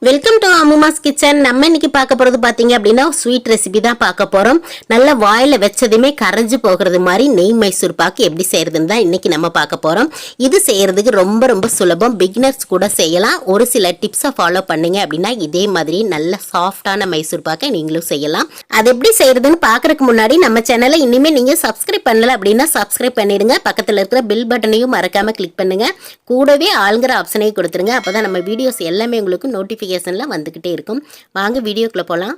Welcome to அம்மாஸ் kitchen. நம்ம இன்னைக்கு பார்க்க போறது பாத்தீங்க அப்படின்னா ஸ்வீட் ரெசிபி தான் பார்க்க போறோம். நல்ல வாயில வச்சதுமே கரைஞ்சு போகிறது மாதிரி நெய் மைசூர் பாக்கு எப்படி செய்யறதுன்னு தான் இன்னைக்கு நம்ம பார்க்க போறோம். இது செய்யறதுக்கு ரொம்ப ரொம்ப சுலபம், பிகினர்ஸ் கூட செய்யலாம். ஒரு சில டிப்ஸை ஃபாலோ பண்ணீங்க அப்படின்னா இதே மாதிரி நல்ல சாஃப்டான மைசூர் பாக்கை நீங்களும் செய்யலாம். அது எப்படி செய்யறதுன்னு பாக்குறதுக்கு முன்னாடி நம்ம சேனலை இனிமே நீங்க சப்ஸ்கிரைப் பண்ணல அப்படின்னா சப்ஸ்கிரைப் பண்ணிடுங்க. பக்கத்துல இருக்கிற பெல் பட்டனையும் மறக்காம கிளிக் பண்ணுங்க. கூடவே ஆளுங்கிற ஆப்ஷனையும் கொடுத்துருங்க. அப்பதான் நம்ம வீடியோஸ் எல்லாமே உங்களுக்கு நோட்டிஃபிகேஷன்ல வந்துகிட்டே இருக்கும். வாங்க வீடியோக்குள்ள போலாம்.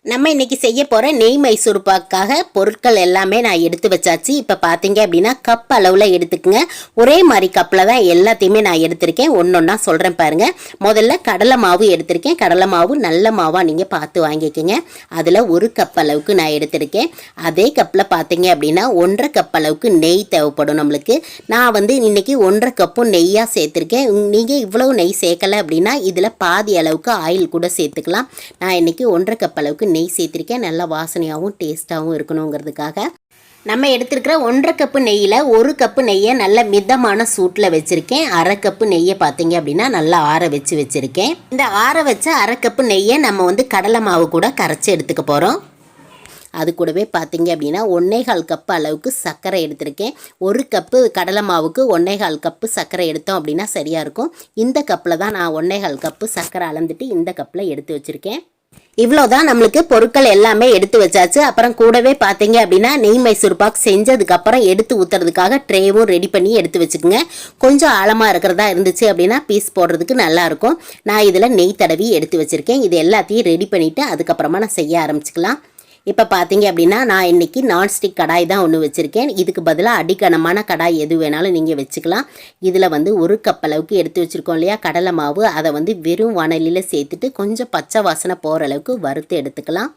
நம்ம இன்னைக்கு செய்ய போகிற நெய் மைசூர் பாக்காக பொருட்கள் எல்லாமே நான் எடுத்து வச்சாச்சு. இப்போ பார்த்தீங்க அப்படின்னா கப் அளவில் எடுத்துக்கங்க. ஒரே மாதிரி கப்பில் தான் எல்லாத்தையுமே நான் எடுத்திருக்கேன். ஒன்றொன்னா சொல்கிறேன் பாருங்கள். முதல்ல கடலை மாவு எடுத்திருக்கேன். கடலை மாவு நல்ல மாவாக நீங்கள் பார்த்து வாங்கிக்கோங்க. அதில் ஒரு கப் அளவுக்கு நான் எடுத்திருக்கேன். அதே கப்பில் பார்த்தீங்க அப்படின்னா 1.5 கப் அளவுக்கு நெய் தேவைப்படும் நம்மளுக்கு. நான் இன்னைக்கு 1.5 கப்பும் நெய்யாக சேர்த்துருக்கேன். நீங்கள் இவ்வளவு நெய் சேர்க்கலை அப்படின்னா இதில் பாதி அளவுக்கு ஆயில் கூட சேர்த்துக்கலாம். நான் இன்னைக்கு 1.5 கப் அளவுக்கு நெய் சேர்த்திருக்கேன். நல்லா வாசனையாகவும் டேஸ்ட்டாகவும் இருக்கணுங்கிறதுக்காக. நம்ம எடுத்துருக்கிற 1.5 கப்பு நெய்யில் 1 கப்பு நெய்யை நல்ல மிதமான சூட்டில் வச்சுருக்கேன். 1/2 கப்பு நெய்யை பார்த்தீங்க அப்படின்னா நல்லா ஆற வச்சுருக்கேன். இந்த ஆற வச்ச 1/2 கப்பு நெய்யை நம்ம கடலை மாவு கூட கரைச்சி எடுத்துக்க போகிறோம். அது கூடவே பார்த்தீங்க அப்படின்னா 1.25 கப்பு அளவுக்கு சர்க்கரை எடுத்திருக்கேன். 1 கப்பு கடலை மாவுக்கு 1.25 கப்பு சர்க்கரை எடுத்தோம் அப்படின்னா சரியாக இருக்கும். இந்த கப்பில் தான் நான் 1.25 கப்பு சர்க்கரை அளந்துட்டு இந்த கப்பில் எடுத்து வச்சுருக்கேன். இவ்வளோதான் நம்மளுக்கு பொருட்கள் எல்லாமே எடுத்து வச்சாச்சு. அப்புறம் கூடவே பார்த்தீங்க அப்படின்னா நெய் மைசூர் பாக் செஞ்சதுக்கப்புறம் எடுத்து ஊற்றுறதுக்காக ட்ரேவும் ரெடி பண்ணி எடுத்து வச்சுக்கோங்க. கொஞ்சம் ஆழமாக இருக்கிறதா இருந்துச்சு அப்படின்னா பீஸ் போடுறதுக்கு நல்லாயிருக்கும். நான் இதில் நெய் தடவி எடுத்து வச்சுருக்கேன். இது எல்லாத்தையும் ரெடி பண்ணிவிட்டு அதுக்கப்புறமா நான் செய்ய ஆரம்பிச்சுக்கலாம். இப்போ பார்த்தீங்க அப்படின்னா நான் இன்றைக்கி நான்ஸ்டிக் கடாய் தான் ஒன்று வச்சுருக்கேன். இதுக்கு பதிலாக அடிக்கனமான கடாய் எது வேணாலும் நீங்கள் வச்சுக்கலாம். இதில் 1 கப் அளவுக்கு எடுத்து வச்சுருக்கோம் இல்லையா கடலை மாவு, அதை வெறும் வாணலியில் சேர்த்துட்டு கொஞ்சம் பச்சை வாசனை போகிற அளவுக்கு வறுத்து எடுத்துக்கலாம்.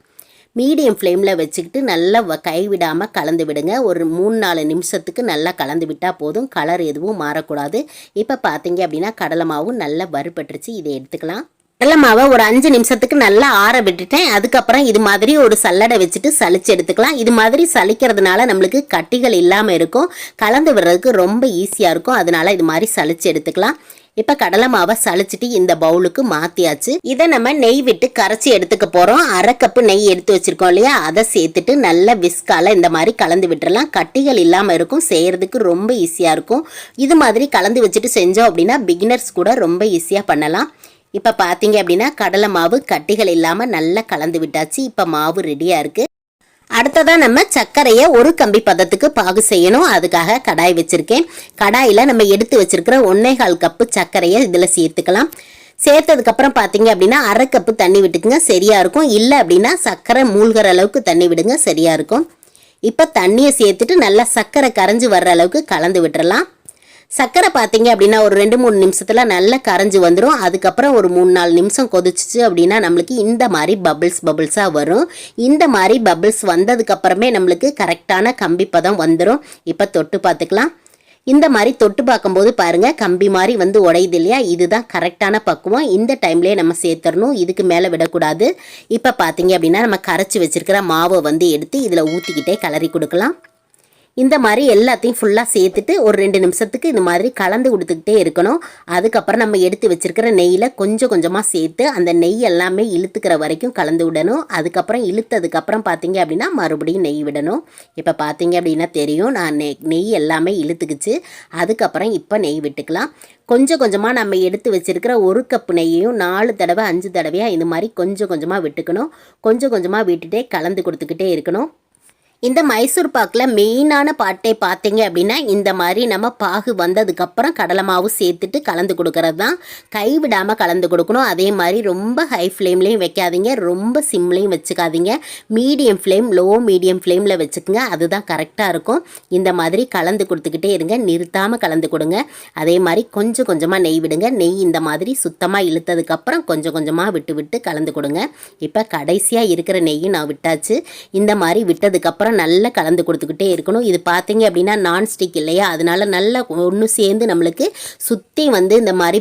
மீடியம் ஃப்ளேமில் வச்சுக்கிட்டு நல்லா கைவிடாமல் கலந்து விடுங்க. ஒரு 3-4 நிமிஷத்துக்கு நல்லா கலந்து விட்டால் போதும். கலர் எதுவும் மாறக்கூடாது. இப்போ பார்த்தீங்க அப்படின்னா கடலை மாவு நல்லா வறுபட்டுருச்சு. இதை எடுத்துக்கலாம். கடலை மாவை ஒரு 5 நிமிஷத்துக்கு நல்லா ஆற விட்டுட்டேன். அதுக்கப்புறம் இது மாதிரி ஒரு சல்லடை வச்சுட்டு சளிச்சு எடுத்துக்கலாம். இது மாதிரி சளிக்கிறதுனால நம்மளுக்கு கட்டிகள் இல்லாமல் இருக்கும். கலந்து விடுறதுக்கு ரொம்ப ஈஸியாக இருக்கும். அதனால இது மாதிரி சளிச்சு எடுத்துக்கலாம். இப்போ கடலை மாவை சளிச்சிட்டு இந்த பவுலுக்கு மாற்றியாச்சு. இதை நம்ம நெய் விட்டு கரைச்சி எடுத்துக்க போகிறோம். 1/2 கப்பு நெய் எடுத்து வச்சுருக்கோம் இல்லையா, அதை சேர்த்துட்டு நல்ல விஸ்கால இந்த மாதிரி கலந்து விட்டுறலாம். கட்டிகள் இல்லாமல் இருக்கும். செய்கிறதுக்கு ரொம்ப ஈஸியாக இருக்கும். இது மாதிரி கலந்து வச்சுட்டு செஞ்சோம் அப்படின்னா பிகினர்ஸ் கூட ரொம்ப ஈஸியாக பண்ணலாம். இப்போ பார்த்தீங்க அப்படின்னா கடலை மாவு கட்டிகள் இல்லாமல் நல்லா கலந்து விட்டாச்சு. இப்போ மாவு ரெடியாக இருக்குது. அடுத்ததாக நம்ம சர்க்கரையை ஒரு கம்பி பதத்துக்கு பாகு செய்யணும். அதுக்காக கடாய் வச்சுருக்கேன். கடாயில் நம்ம எடுத்து வச்சுருக்கிற 1.25 கப்பு சர்க்கரையை இதில் சேர்த்துக்கலாம். சேர்த்ததுக்கப்புறம் பார்த்தீங்க அப்படின்னா 1/2 கப்பு தண்ணி விட்டுக்குங்க, சரியாக இருக்கும். இல்லை அப்படின்னா சர்க்கரை மூழ்கிற அளவுக்கு தண்ணி விடுங்க, சரியாக இருக்கும். இப்போ தண்ணியை சேர்த்துட்டு நல்லா சர்க்கரை கரைஞ்சி வர்ற அளவுக்கு கலந்து விட்டுறலாம். சர்க்கரை பார்த்தீங்க அப்படின்னா ஒரு 2-3 நிமிஷத்தில் நல்லா கரைஞ்சி வந்துடும். அதுக்கப்புறம் ஒரு 3-4 நிமிஷம் கொதிச்சிச்சு அப்படின்னா நம்மளுக்கு இந்த மாதிரி பபிள்ஸாக வரும். இந்த மாதிரி பபிள்ஸ் வந்ததுக்கப்புறமே நம்மளுக்கு கரெக்டான கம்பி பதம் வந்துடும். இப்போ தொட்டு பார்த்துக்கலாம். இந்த மாதிரி தொட்டு பார்க்கும்போது பாருங்கள் கம்பி மாதிரி உடையுது இல்லையா, இதுதான் கரெக்டான பக்குவம். இந்த டைம்லேயே நம்ம சேர்த்துடணும், இதுக்கு மேலே விடக்கூடாது. இப்போ பார்த்தீங்க அப்படின்னா நம்ம கரைச்சி வச்சுருக்கிற மாவை எடுத்து இதில் ஊற்றிக்கிட்டே கிளறி கொடுக்கலாம். இந்த மாதிரி எல்லாத்தையும் ஃபுல்லாக சேர்த்துட்டு ஒரு 2 நிமிஷத்துக்கு இந்த மாதிரி கலந்து கொடுத்துக்கிட்டே இருக்கணும். அதுக்கப்புறம் நம்ம எடுத்து வச்சுருக்கிற நெய்யில் கொஞ்சம் கொஞ்சமாக சேர்த்து அந்த நெய் எல்லாமே இழுத்துக்கிற வரைக்கும் கலந்து விடணும். அதுக்கப்புறம் இழுத்ததுக்கப்புறம் பார்த்தீங்க அப்படின்னா மறுபடியும் நெய் விடணும். இப்போ பார்த்தீங்க அப்படின்னா தெரியும் நான் நெய் எல்லாமே இழுத்துக்குச்சு. அதுக்கப்புறம் இப்போ நெய் விட்டுக்கலாம். கொஞ்சம் கொஞ்சமாக நம்ம எடுத்து வச்சுருக்கிற 1 கப்பு நெய்யையும் 4 தடவை 5 தடவையாக இந்த மாதிரி கொஞ்சம் கொஞ்சமாக விட்டுக்கணும். கொஞ்சம் கொஞ்சமாக விட்டுட்டே கலந்து கொடுத்துக்கிட்டே இருக்கணும். இந்த மைசூர் பாக்கில் மெயினான பாட்டை பார்த்தீங்க அப்படின்னா இந்த மாதிரி நம்ம பாகு வந்ததுக்கப்புறம் கடலை மாவு சேர்த்துட்டு கலந்து கொடுக்கறது தான். கைவிடாமல் கலந்து கொடுக்கணும். அதே மாதிரி ரொம்ப ஹை ஃப்ளேம்லேயும் வைக்காதீங்க, ரொம்ப சிம்லேயும் வச்சுக்காதீங்க. மீடியம் ஃப்ளேம், மீடியம் ஃப்ளேமில் வச்சுக்கோங்க. அதுதான் கரெக்டாக இருக்கும். இந்த மாதிரி கலந்து கொடுத்துக்கிட்டே இருங்க, நிறுத்தாமல் கலந்து கொடுங்க. அதே மாதிரி கொஞ்சம் கொஞ்சமாக நெய் விடுங்க. நெய் இந்த மாதிரி சுத்தமாக இழுத்ததுக்கப்புறம் கொஞ்சம் கொஞ்சமாக விட்டு விட்டு கலந்து கொடுங்க. இப்போ கடைசியாக இருக்கிற நெய்யும் நான் விட்டாச்சு. இந்த மாதிரி விட்டதுக்கப்புறம் அதுக்கப்புறம் நல்லா கலந்து கொடுத்துக்கிட்டே இருக்கணும். இது பார்த்தீங்க அப்படின்னா நான்ஸ்டிக் இல்லையா, அதனால நல்லா ஒன்று சேர்ந்து நம்மளுக்கு சுற்றி வந்து இந்த மாதிரி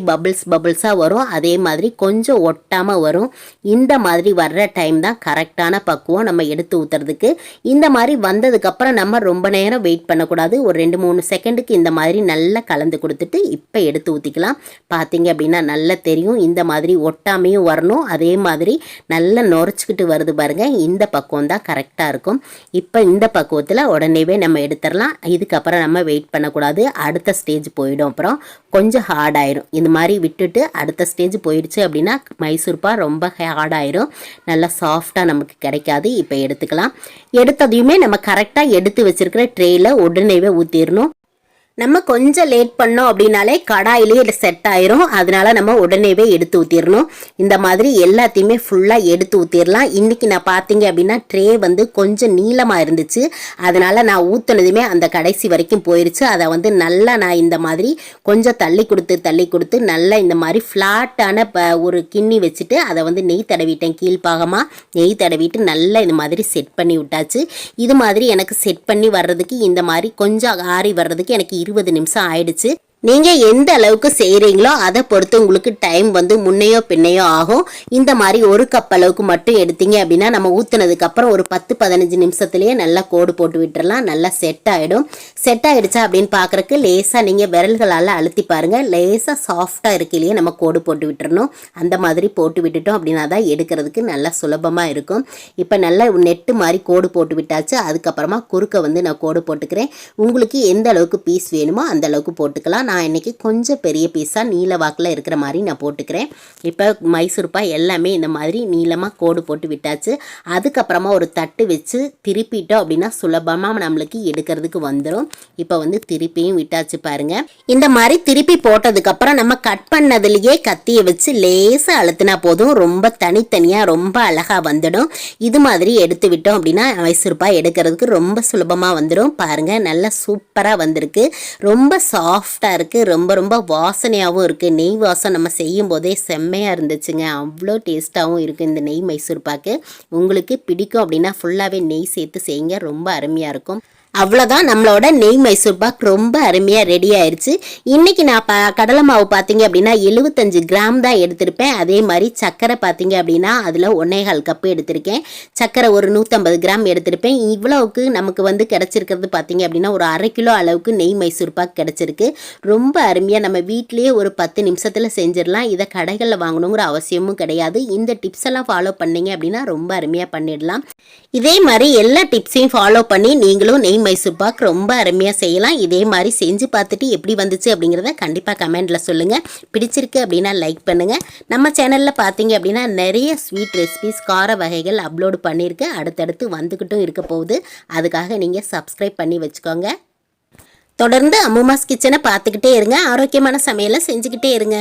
பபிள்ஸாக வரும். அதே மாதிரி கொஞ்சம் ஒட்டாமல் வரும். இந்த மாதிரி வர்ற டைம் தான் கரெக்டான பக்குவம் நம்ம எடுத்து ஊற்றுறதுக்கு. இந்த மாதிரி வந்ததுக்கப்புறம் நம்ம ரொம்ப நேரம் வெயிட் பண்ணக்கூடாது. ஒரு 2-3 செகண்டுக்கு இந்த மாதிரி நல்லா கலந்து கொடுத்துட்டு இப்போ எடுத்து ஊற்றிக்கலாம். பார்த்தீங்க அப்படின்னா நல்லா தெரியும். இந்த மாதிரி ஒட்டாமையும் வரணும். அதே மாதிரி நல்லா நுரைச்சிக்கிட்டு வருது பாருங்கள். இந்த பக்குவம் தான் கரெக்டாக இருக்கும். இப்போ இந்த பக்குவத்தில் உடனேவே நம்ம எடுத்துடலாம். இதுக்கப்புறம் நம்ம வெயிட் பண்ணக்கூடாது. அடுத்த ஸ்டேஜ் போயிடும். அப்புறம் கொஞ்சம் ஹார்டாயிரும். இந்த மாதிரி விட்டுட்டு அடுத்த ஸ்டேஜ் போயிடுச்சு அப்படின்னா மைசூர்பா ரொம்ப ஹார்டாயிரும். நல்லா சாஃப்டாக நமக்கு கிடைக்காது. இப்போ எடுத்துக்கலாம். எடுத்ததையுமே நம்ம கரெக்டாக எடுத்து வச்சிருக்கிற ட்ரேயில் உடனேவே ஊற்றிடணும். நம்ம கொஞ்சம் லேட் பண்ணோம் அப்படின்னாலே கடாயிலேயே செட் ஆயிரும். அதனால நம்ம உடனேவே எடுத்து ஊற்றிடணும். இந்த மாதிரி எல்லாத்தையுமே ஃபுல்லாக எடுத்து ஊற்றிடலாம். இன்றைக்கி நான் பார்த்தீங்க அப்படின்னா ட்ரே வந்து கொஞ்சம் நீளமாக இருந்துச்சு. அதனால் நான் ஊற்றுனதுமே அந்த கடைசி வரைக்கும் போயிடுச்சு. அதை வந்து நல்லா நான் இந்த மாதிரி கொஞ்சம் தள்ளி கொடுத்து நல்லா இந்த மாதிரி ஃப்ளாட்டான ஒரு கிண்ணி வச்சுட்டு அதை வந்து நெய் தடவிட்டேன். கீழ்ப்பாகமாக நெய் தடவிட்டு நல்லா இந்த மாதிரி செட் பண்ணி விட்டாச்சு. இது மாதிரி எனக்கு செட் பண்ணி வர்றதுக்கு இந்த மாதிரி கொஞ்சம் ஆறி வர்றதுக்கு எனக்கு 20 நிமிஷம் ஆயிடுச்சு. நீங்கள் எந்த அளவுக்கு செய்கிறீங்களோ அதை பொறுத்து உங்களுக்கு டைம் வந்து முன்னையோ பின்னையோ ஆகும். இந்த மாதிரி ஒரு கப் அளவுக்கு மட்டும் எடுத்தீங்க அப்படின்னா நம்ம ஊற்றுனதுக்கப்புறம் ஒரு 10-15 நிமிஷத்துலேயே நல்லா கோடு போட்டு விட்டுறலாம். நல்லா செட் ஆகிடும். செட் ஆகிடுச்சா அப்படின்னு பார்க்குறக்கு லேசாக நீங்கள் விரல்களால் அழுத்தி பாருங்கள். லேசாக சாஃப்டாக இருக்கையிலேயே நம்ம கோடு போட்டு விட்டுறணும். அந்த மாதிரி போட்டு விட்டுட்டோம் அப்படின்னா தான் எடுக்கிறதுக்கு நல்லா சுலபமாக இருக்கும். இப்போ நல்லா நெட்டு மாதிரி கோடு போட்டு விட்டாச்சு. அதுக்கப்புறமா குறுக்க வந்து நான் கோடு போட்டுக்கிறேன். உங்களுக்கு எந்த அளவுக்கு பீஸ் வேணுமோ அந்த அளவுக்கு போட்டுக்கலாம். நான் இன்றைக்கி கொஞ்சம் பெரிய பீஸாக நீல வாக்கில் இருக்கிற மாதிரி நான் போட்டுக்கிறேன். இப்போ மைசூர்பா எல்லாமே இந்த மாதிரி நீளமாக கோடு போட்டு விட்டாச்சு. அதுக்கப்புறமா ஒரு தட்டு வச்சு திருப்பிட்டோம் அப்படின்னா சுலபமாக நம்மளுக்கு எடுக்கிறதுக்கு வந்துடும். இப்போ வந்து திருப்பியும் விட்டாச்சு பாருங்கள். இந்த மாதிரி திருப்பி போட்டதுக்கப்புறம் நம்ம கட் பண்ணதுலேயே கத்தியை வச்சு லேசாக அழுத்தினா போதும். ரொம்ப தனித்தனியாக ரொம்ப அழகாக வந்துடும். இது மாதிரி எடுத்து விட்டோம் அப்படின்னா மைசூர்பா எடுக்கிறதுக்கு ரொம்ப சுலபமாக வந்துடும். பாருங்கள் நல்லா சூப்பராக வந்திருக்கு. ரொம்ப சாஃப்டாக இருக்குது. ரொம்ப வாசனையாகவும் இருக்குது. நெய் வாசம் நம்ம செய்யும் போதே செம்மையாக இருந்துச்சுங்க. அவ்வளோ டேஸ்ட்டாகவும் இருக்குது இந்த நெய் மைசூர்பாக்கு. உங்களுக்கு பிடிக்கும் அப்படின்னா ஃபுல்லாகவே நெய் சேர்த்து செய்யுங்க. ரொம்ப அருமையாக இருக்கும். அவ்வளோதான், நம்மளோட நெய் மைசூர்பாக் ரொம்ப அருமையாக ரெடி ஆயிடுச்சு. இன்றைக்கி நான் கடலை மாவு பார்த்தீங்க அப்படின்னா 75 கிராம் தான் எடுத்திருப்பேன். அதே மாதிரி சர்க்கரை பார்த்தீங்க அப்படின்னா அதில் 1.25 கப்பு எடுத்திருக்கேன். சர்க்கரை ஒரு 150 கிராம் எடுத்திருப்பேன். இவ்வளவுக்கு நமக்கு வந்து கிடச்சிருக்கிறது பார்த்தீங்க அப்படின்னா ஒரு 1/2 கிலோ அளவுக்கு நெய் மைசூர்பாக் கிடச்சிருக்கு. ரொம்ப அருமையாக நம்ம வீட்டிலேயே ஒரு 10 நிமிஷத்தில் செஞ்சிடலாம். இதை கடைகளில் வாங்கணுங்கிற அவசியமும் கிடையாது. இந்த டிப்ஸ் எல்லாம் ஃபாலோ பண்ணீங்க அப்படின்னா ரொம்ப அருமையாக பண்ணிடலாம். இதே மாதிரி எல்லா டிப்ஸையும் ஃபாலோ பண்ணி நீங்களும் நெய் மைசூர்பாக் ரொம்ப அருமையாக செய்யலாம். இதே மாதிரி செஞ்சு பார்த்துட்டு எப்படி வந்துச்சு அப்படிங்கிறத கண்டிப்பாக கமெண்டில் சொல்லுங்கள். பிடிச்சிருக்கு அப்படின்னா லைக் பண்ணுங்கள். நம்ம சேனலில் பார்த்தீங்க அப்படின்னா நிறைய ஸ்வீட் ரெசிபிஸ் கார வகைகள் அப்லோடு பண்ணியிருக்கேன். அடுத்தடுத்து வந்துக்கிட்டும் இருக்க போகுது. அதுக்காக நீங்கள் சப்ஸ்கிரைப் பண்ணி வச்சுக்கோங்க. தொடர்ந்து அம்முமாஸ் கிச்சனை பார்த்துக்கிட்டே இருங்க. ஆரோக்கியமான சமையலை செஞ்சுக்கிட்டே இருங்க.